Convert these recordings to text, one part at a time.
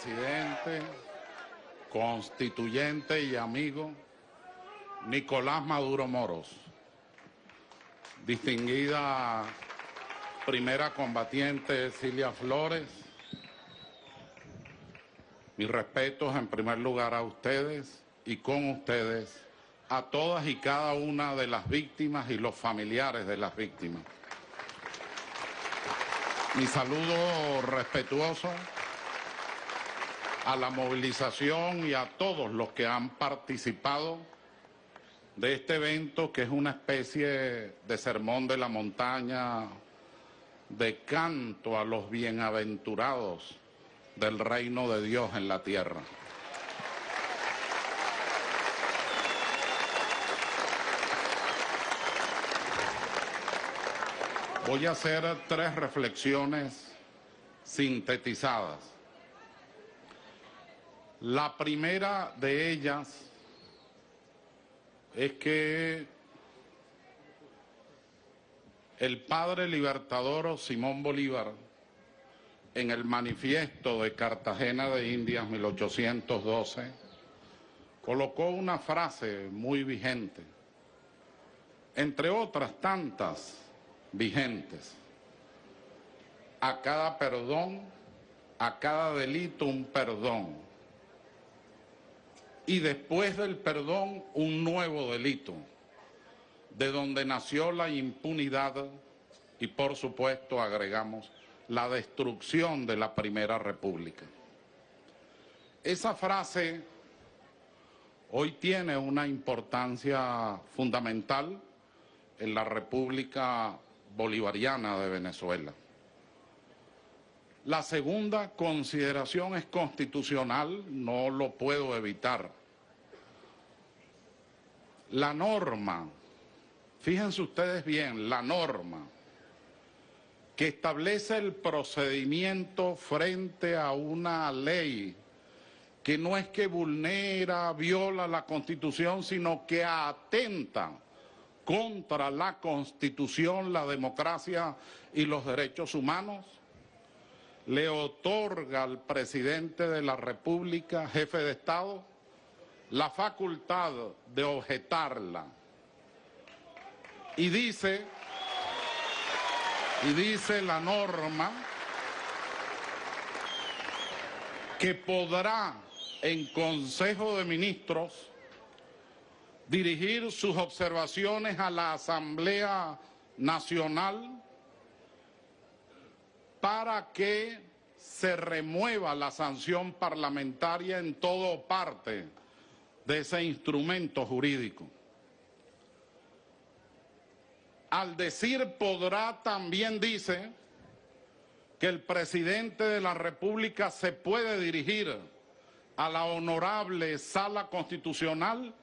presidente, constituyente y amigo Nicolás Maduro Moros, distinguida primera combatiente Cilia Flores, mis respetos en primer lugar a ustedes y con ustedes a todas y cada una de las víctimas y los familiares de las víctimas. Mi saludo respetuoso a la movilización y a todos los que han participado de este evento, que es una especie de sermón de la montaña, de canto a los bienaventurados del reino de Dios en la tierra. Voy a hacer 3 reflexiones sintetizadas. La primera de ellas es que el padre libertador Simón Bolívar, en el manifiesto de Cartagena de Indias 1812, colocó una frase muy vigente, entre otras tantas vigentes: a cada perdón, a cada delito un perdón, y después del perdón un nuevo delito, de donde nació la impunidad y, por supuesto, agregamos, la destrucción de la Primera República. Esa frase hoy tiene una importancia fundamental en la República Bolivariana de Venezuela. La segunda consideración es constitucional, no lo puedo evitar. La norma, fíjense ustedes bien, la norma que establece el procedimiento frente a una ley que no es que vulnera, viola la Constitución, sino que atenta contra la Constitución, la democracia y los derechos humanos, le otorga al presidente de la República, jefe de Estado, la facultad de objetarla. Y dice la norma que podrá en Consejo de Ministros dirigir sus observaciones a la Asamblea Nacional para que se remueva la sanción parlamentaria en todo o parte de ese instrumento jurídico. Al decir podrá, también dice que el presidente de la República se puede dirigir a la honorable Sala Constitucional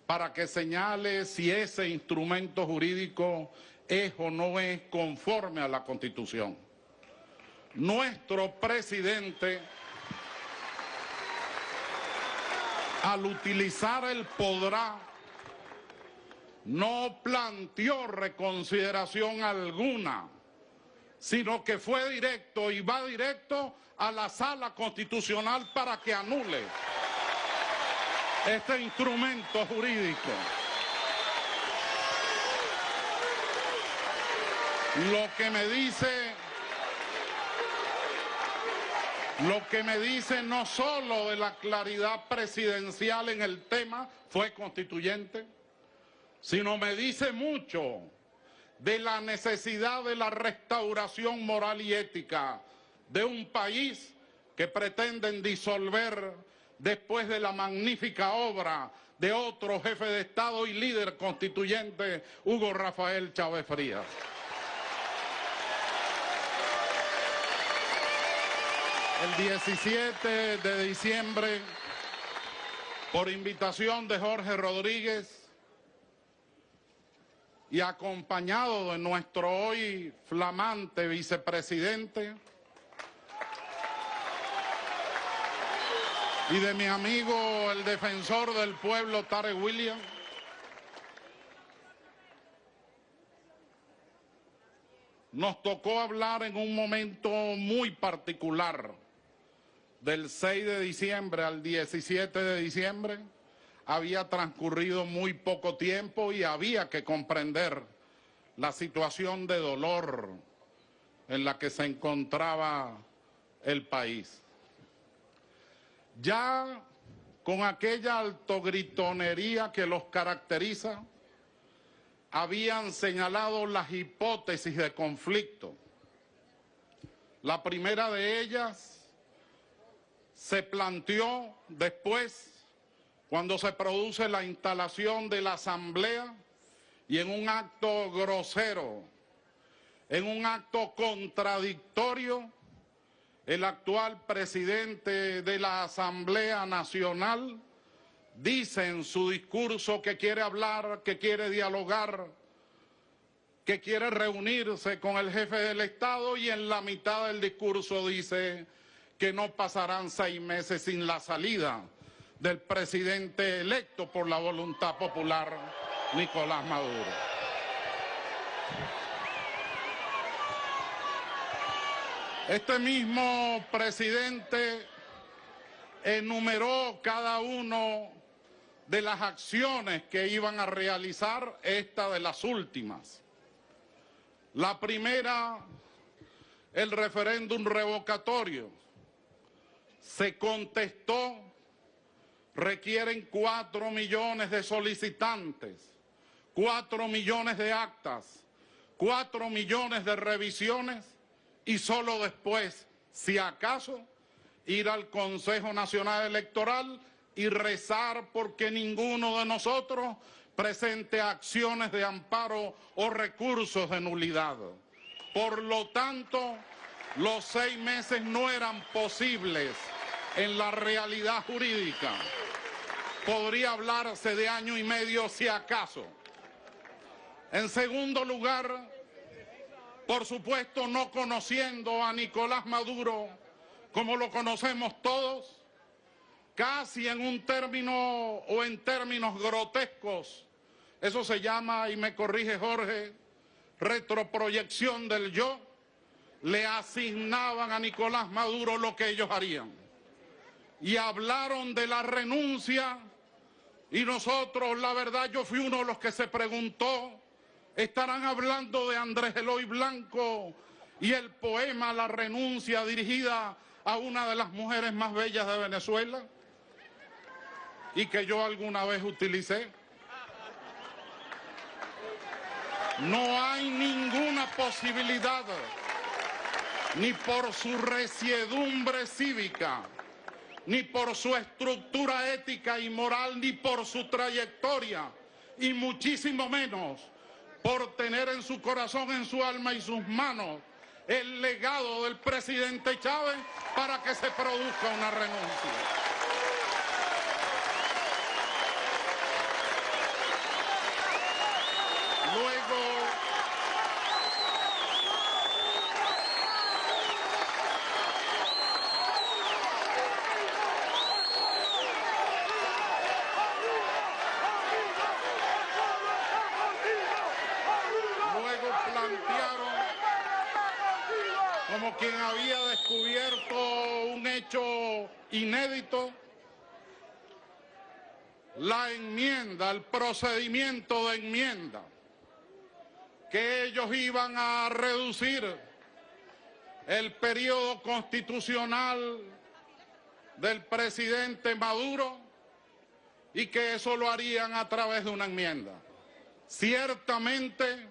para que señale si ese instrumento jurídico es o no es conforme a la Constitución. Nuestro presidente, al utilizar el podrá, no planteó reconsideración alguna, sino que fue directo y va directo a la Sala Constitucional para que anule este instrumento jurídico. Lo que me dice no solo de la claridad presidencial en el tema, fue constituyente, sino me dice mucho de la necesidad de la restauración moral y ética de un país que pretenden disolver después de la magnífica obra de otro jefe de Estado y líder constituyente, Hugo Rafael Chávez Frías. El 17 de diciembre, por invitación de Jorge Rodríguez y acompañado de nuestro hoy flamante vicepresidente y de mi amigo el defensor del pueblo Tarek William, nos tocó hablar en un momento muy particular del 6 de diciembre al 17 de diciembre, había transcurrido muy poco tiempo y había que comprender la situación de dolor en la que se encontraba el país. Ya con aquella altogritonería que los caracteriza, habían señalado las hipótesis de conflicto. La primera de ellas se planteó después, cuando se produce la instalación de la Asamblea y en un acto grosero, en un acto contradictorio, el actual presidente de la Asamblea Nacional dice en su discurso que quiere hablar, que quiere dialogar, que quiere reunirse con el jefe del Estado, y en la mitad del discurso dice que no pasarán 6 meses sin la salida del presidente electo por la voluntad popular, Nicolás Maduro. Este mismo presidente enumeró cada uno de las acciones que iban a realizar, esta de las últimas. La primera, el referéndum revocatorio. Se contestó, requieren 4 millones de solicitantes, 4 millones de actas, 4 millones de revisiones y solo después, si acaso, ir al Consejo Nacional Electoral y rezar porque ninguno de nosotros presente acciones de amparo o recursos de nulidad. Por lo tanto, los 6 meses no eran posibles en la realidad jurídica. Podría hablarse de 1 año y medio si acaso. En segundo lugar, por supuesto, no conociendo a Nicolás Maduro como lo conocemos todos, casi en un término o en términos grotescos, eso se llama, y me corrige Jorge, retroproyección del yo, le asignaban a Nicolás Maduro lo que ellos harían. Y hablaron de la renuncia, y nosotros, la verdad, yo fui uno de los que se preguntó, ¿estarán hablando de Andrés Eloy Blanco y el poema La renuncia dirigida a una de las mujeres más bellas de Venezuela? Y que yo alguna vez utilicé. No hay ninguna posibilidad, ni por su resiedumbre cívica, ni por su estructura ética y moral, ni por su trayectoria, y muchísimo menos por tener en su corazón, en su alma y sus manos el legado del presidente Chávez, para que se produzca una renuncia. Luego plantearon, como quien había descubierto un hecho inédito, la enmienda, el procedimiento de enmienda, que ellos iban a reducir el periodo constitucional del presidente Maduro y que eso lo harían a través de una enmienda. Ciertamente,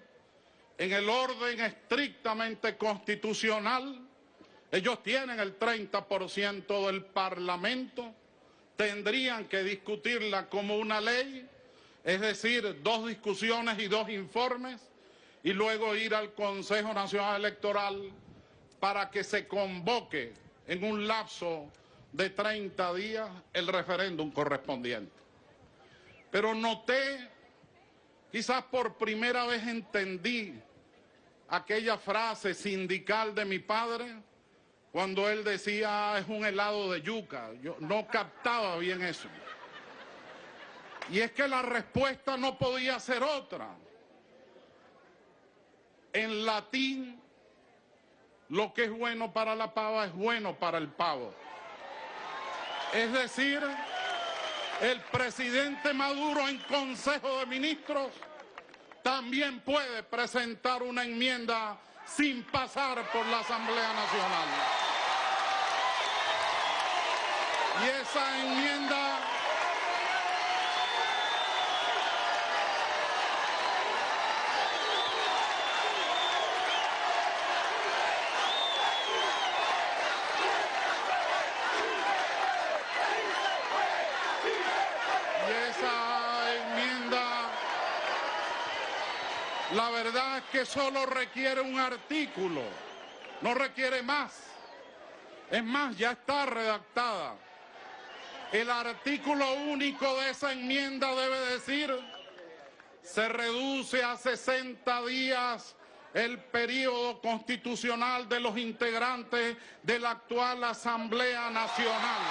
en el orden estrictamente constitucional, ellos tienen el 30% del Parlamento, tendrían que discutirla como una ley, es decir, 2 discusiones y 2 informes, y luego ir al Consejo Nacional Electoral para que se convoque en un lapso de 30 días el referéndum correspondiente. Pero noté, quizás por primera vez entendí aquella frase sindical de mi padre cuando él decía es un helado de yuca. Yo no captaba bien eso. Y es que la respuesta no podía ser otra. En latín, lo que es bueno para la pava es bueno para el pavo. Es decir, el presidente Maduro en Consejo de Ministros también puede presentar una enmienda sin pasar por la Asamblea Nacional. Y esa enmienda la verdad es que solo requiere un artículo, no requiere más. Es más, ya está redactada. El artículo único de esa enmienda debe decir: se reduce a 60 días el periodo constitucional de los integrantes de la actual Asamblea Nacional.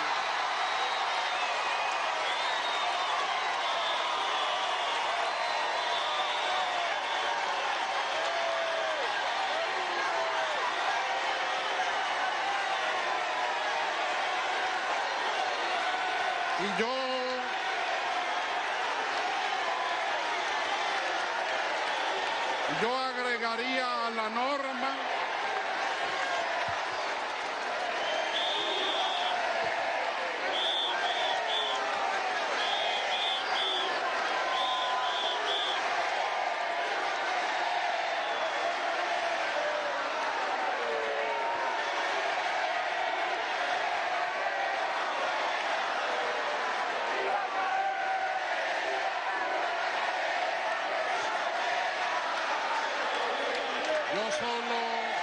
Y yo agregaría a la norma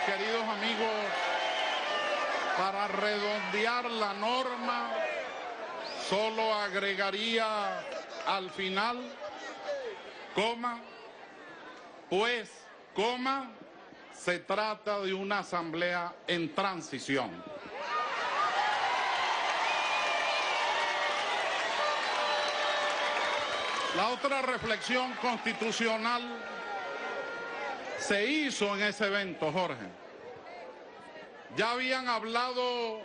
queridos amigos, para redondear la norma, solo agregaría al final, coma, pues, coma, se trata de una asamblea en transición. La otra reflexión constitucional se hizo en ese evento, Jorge. Ya habían hablado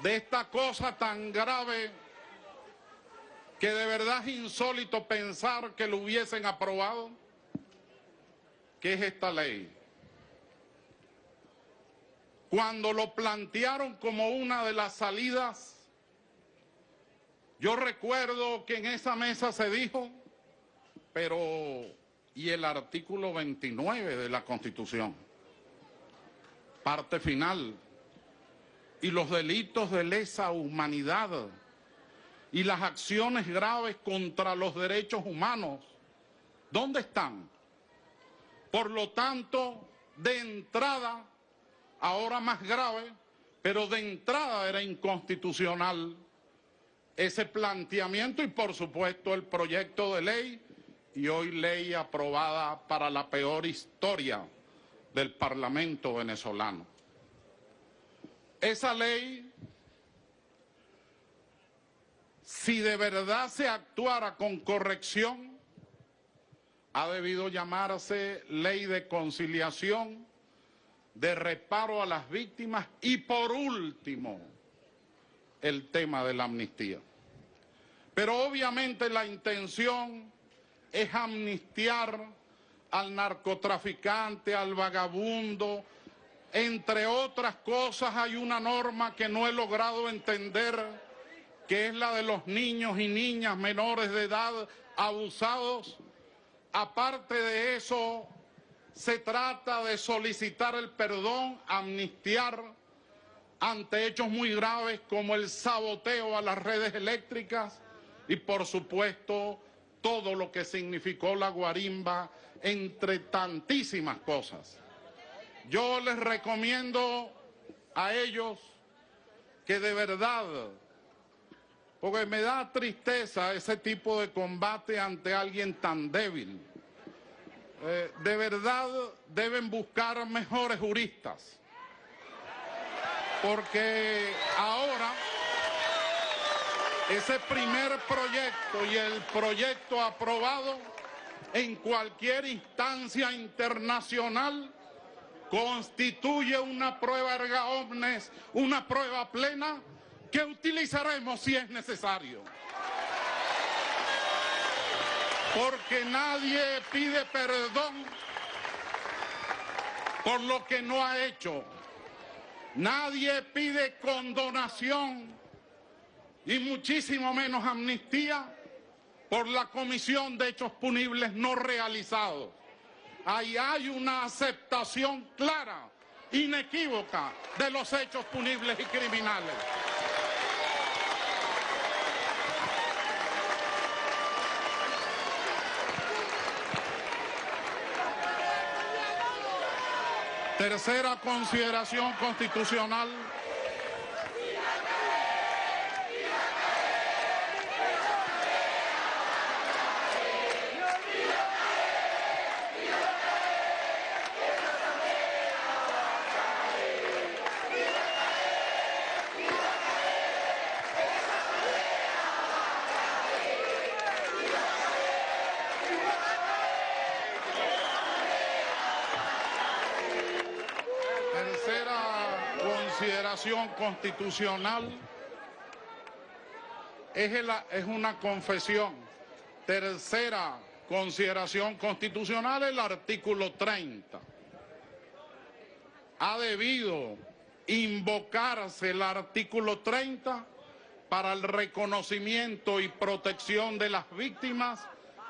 de esta cosa tan grave que de verdad es insólito pensar que lo hubiesen aprobado, que es esta ley. Cuando lo plantearon como una de las salidas, yo recuerdo que en esa mesa se dijo, pero ¿y el artículo 29 de la Constitución? Parte final. Y los delitos de lesa humanidad y las acciones graves contra los derechos humanos, ¿dónde están? Por lo tanto, de entrada, ahora más grave, pero de entrada era inconstitucional ese planteamiento y por supuesto el proyecto de ley, y hoy ley aprobada para la peor historia del Parlamento venezolano. Esa ley, si de verdad se actuara con corrección, ha debido llamarse Ley de Conciliación, de reparo a las víctimas y, por último, el tema de la amnistía. Pero obviamente la intención es amnistiar al narcotraficante, al vagabundo. Entre otras cosas, hay una norma que no he logrado entender, que es la de los niños y niñas menores de edad abusados. Aparte de eso, se trata de solicitar el perdón, amnistiar ante hechos muy graves como el saboteo a las redes eléctricas y, por supuesto, todo lo que significó la guarimba, entre tantísimas cosas. Yo les recomiendo a ellos que de verdad, porque me da tristeza ese tipo de combate ante alguien tan débil, de verdad deben buscar mejores juristas, porque ahora ese primer proyecto y el proyecto aprobado en cualquier instancia internacional constituye una prueba erga omnes, una prueba plena que utilizaremos si es necesario. Porque nadie pide perdón por lo que no ha hecho. Nadie pide condonación y muchísimo menos amnistía por la comisión de hechos punibles no realizados. Ahí hay una aceptación clara, inequívoca, de los hechos punibles y criminales. Tercera consideración constitucional. Consideración constitucional es una confesión. Tercera consideración constitucional, el artículo 30. Ha debido invocarse el artículo 30 para el reconocimiento y protección de las víctimas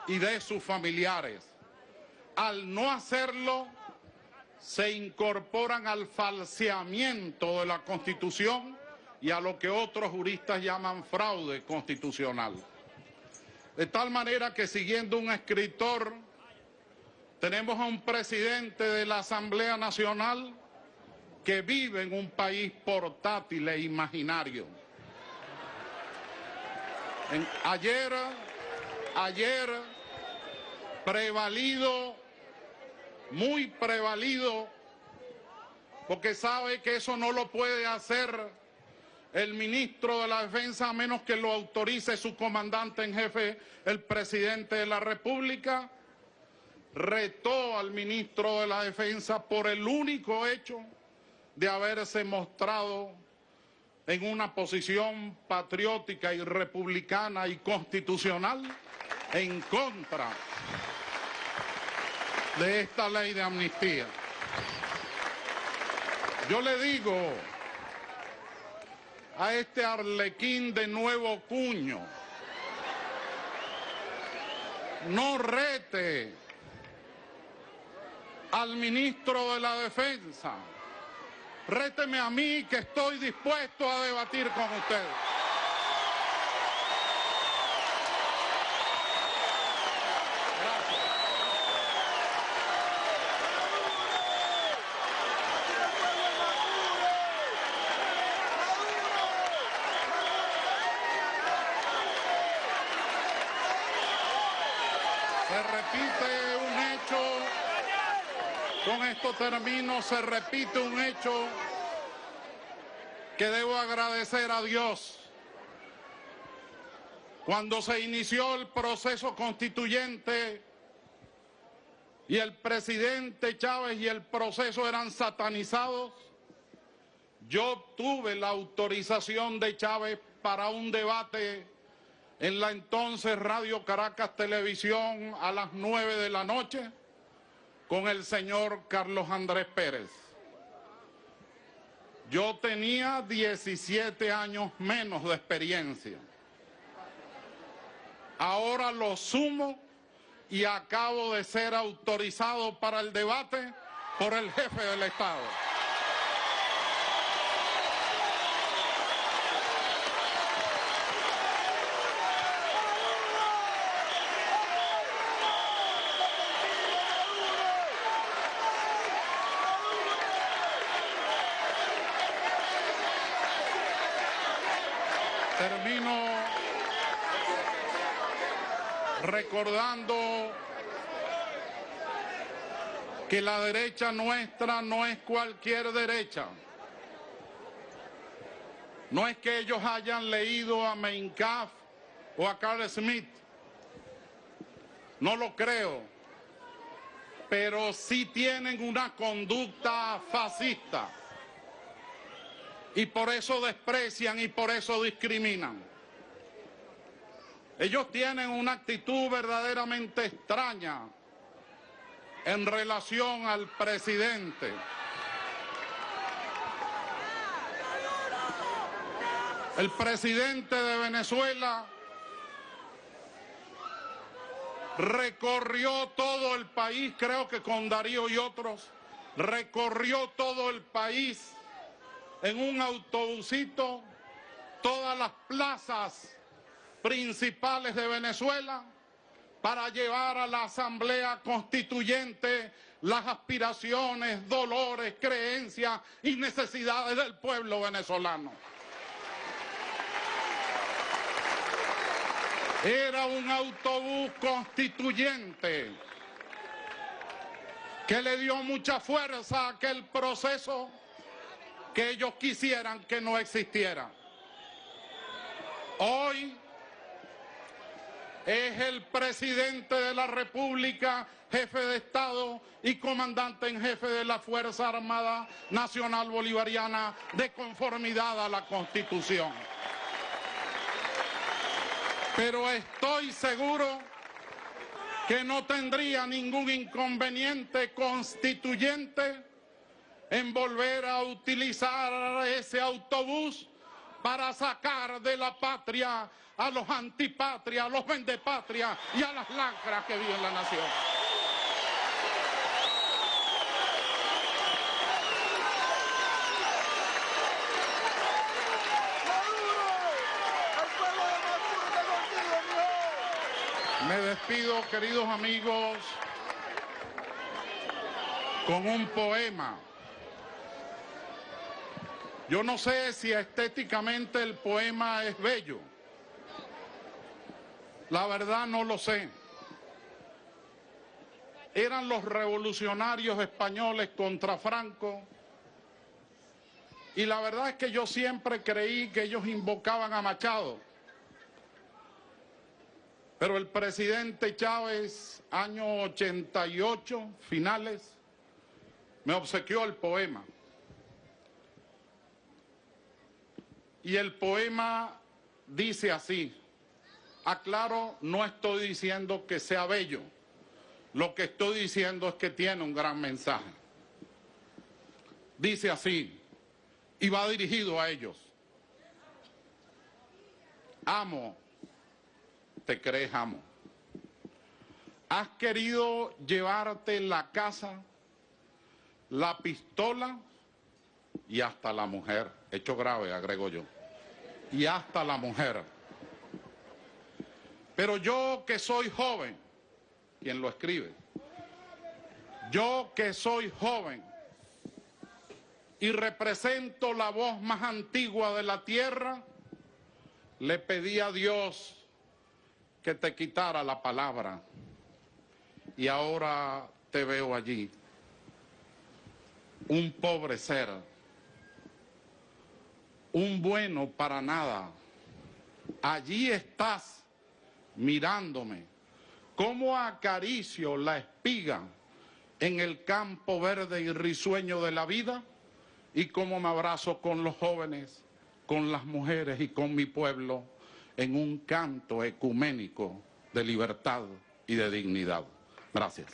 y de sus familiares. Al no hacerlo, se incorporan al falseamiento de la Constitución y a lo que otros juristas llaman fraude constitucional. De tal manera que, siguiendo un escritor, tenemos a un presidente de la Asamblea Nacional que vive en un país portátil e imaginario. Ayer prevalido, muy prevalido, porque sabe que eso no lo puede hacer el ministro de la Defensa a menos que lo autorice su comandante en jefe, el presidente de la República. Retó al ministro de la Defensa por el único hecho de haberse mostrado en una posición patriótica y republicana y constitucional en contra de esta ley de amnistía. Yo le digo a este arlequín de nuevo cuño, no rete al ministro de la Defensa, réteme a mí, que estoy dispuesto a debatir con ustedes. Se repite un hecho, con esto termino, se repite un hecho que debo agradecer a Dios. Cuando se inició el proceso constituyente y el presidente Chávez y el proceso eran satanizados, yo obtuve la autorización de Chávez para un debate en la entonces Radio Caracas Televisión a las 9 de la noche con el señor Carlos Andrés Pérez. Yo tenía 17 años menos de experiencia. Ahora lo sumo y acabo de ser autorizado para el debate por el jefe del Estado. Termino recordando que la derecha nuestra no es cualquier derecha. No es que ellos hayan leído a Mein Kampf o a Carl Smith. No lo creo. pero sí tienen una conducta fascista. Y por eso desprecian y por eso discriminan. Ellos tienen una actitud verdaderamente extraña en relación al presidente. El presidente de Venezuela recorrió todo el país, creo que con Darío y otros, recorrió todo el país en un autobusito, todas las plazas principales de Venezuela, para llevar a la Asamblea Constituyente las aspiraciones, dolores, creencias y necesidades del pueblo venezolano. Era un autobús constituyente que le dio mucha fuerza a aquel proceso que ellos quisieran que no existiera. Hoy es el presidente de la República, jefe de Estado y comandante en jefe de la Fuerza Armada Nacional Bolivariana de conformidad a la Constitución. Pero estoy seguro que no tendría ningún inconveniente constituyente en volver a utilizar ese autobús para sacar de la patria a los antipatria, a los vendepatria y a las lacras que viven en la nación. Me despido, queridos amigos, con un poema. Yo no sé si estéticamente el poema es bello. La verdad no lo sé. Eran los revolucionarios españoles contra Franco. Y la verdad es que yo siempre creí que ellos invocaban a Machado. Pero el presidente Chávez, año 88, finales, me obsequió el poema. Y el poema dice así. Aclaro, no estoy diciendo que sea bello. Lo que estoy diciendo es que tiene un gran mensaje. Dice así, y va dirigido a ellos. Amo. Te crees amo. Has querido llevarte la casa, la pistola y hasta la mujer. Hecho grave, agrego yo. Y hasta la mujer. Pero yo que soy joven, quien lo escribe, yo que soy joven y represento la voz más antigua de la tierra, le pedí a Dios que te quitara la palabra y ahora te veo allí, un pobre ser, un bueno para nada. Allí estás mirándome, cómo acaricio la espiga en el campo verde y risueño de la vida y cómo me abrazo con los jóvenes, con las mujeres y con mi pueblo en un canto ecuménico de libertad y de dignidad. Gracias.